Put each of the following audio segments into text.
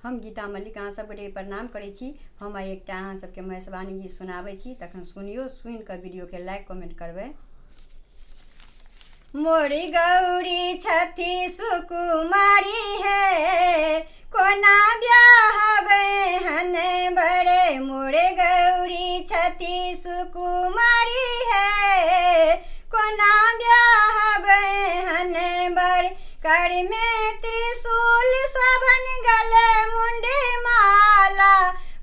हम गीता मल्लिक अहाँ सबके प्रणाम करै छी। हम आइ एकटा अहाँ सबके महेशवाणी गीत सुनाबै छी, तखन सुनियो, सुनि कऽ वीडियो के लाइक कमेंट करबै। मोरी गौरी छथी सुकुमारी है, कोना ब्याहबै हन बड़े। मोरे गौरी छथी सुकुमारी है, कोना ब्याहबै हन बड़े। कर में त्रिशूल शोभन गले मुंडे माला,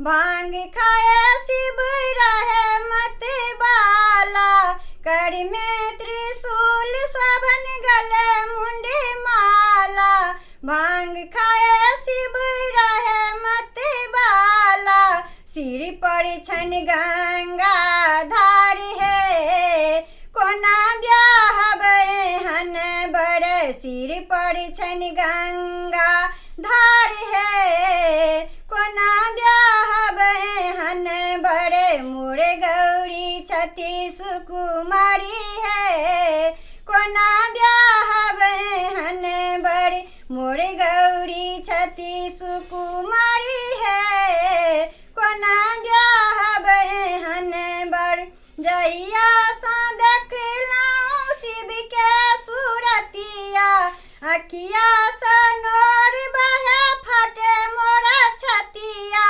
भांग खाए शिव रहे मत बाला। कर में त्रिशूल शोभन गले मुंडे माला, भांग खाए शिव रहे मत बाला। सिर पर छन गंगा धार है, कोना ब्याहबै हन बड़े। सिर पर छन गंगा धार है, कोना ब्याहबै हन बड़े। मोरे गौरी छथी सुकुमारी है, कोना ब्याहबै हन बड़े। मोरे गौरी छथी सुकुमारी है, कोना ब्याहबै हन बड़े। जहिया सँ देखलहुँ शिव के सूरतिया, अखिया सँ नोर बहे फटे मोरा छतिया।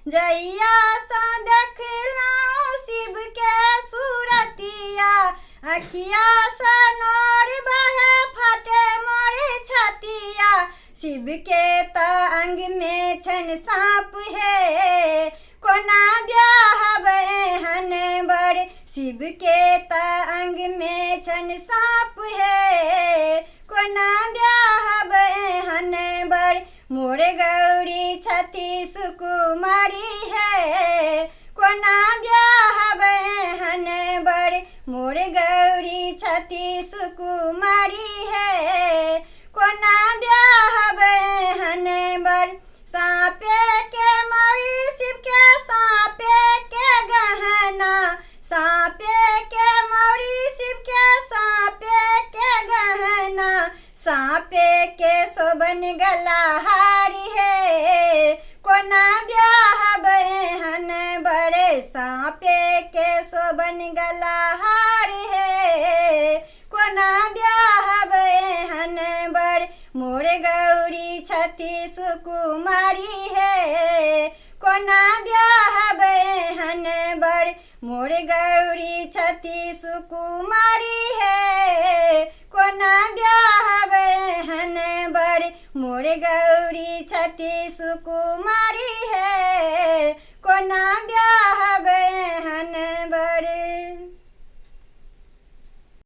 जहिया सँ देखलहुँ शिव के सूरतिया, अखिया सँ नोर बहे फटे मोरे छतिया। शिव के त अंग में छन सांप है, कोना ब्याहबै हन बड़े। शिव के त अंग में छन सांप है, कोना ब्याहबै हन बड़े। मोरे गौरी छथी सुकुमारी है, कोना ब्याहबै हन बड़े। मोरे गौरी छथी सुकुमारी है, कोना ब्याहबै हन बड़े। साँपे के मौरी शिव के साँपे के गहना, साँपे के मौरी शिव के साँपे के गहना। साँपे के शोभन गला हारी है, कोना ब्याहबै हन बड़े। साँपे के शोभन गला हारी है, कोना ब्याहबै हन बड़े। मोरे गौरी छथी सुकुमारी है, कोना ब्याहबै हन बड़े। मोरे गौरी छथी सुकुमारी है, कोना ब्याहबै हन बड़े। मोरे गौरी छथी सुकुमारी।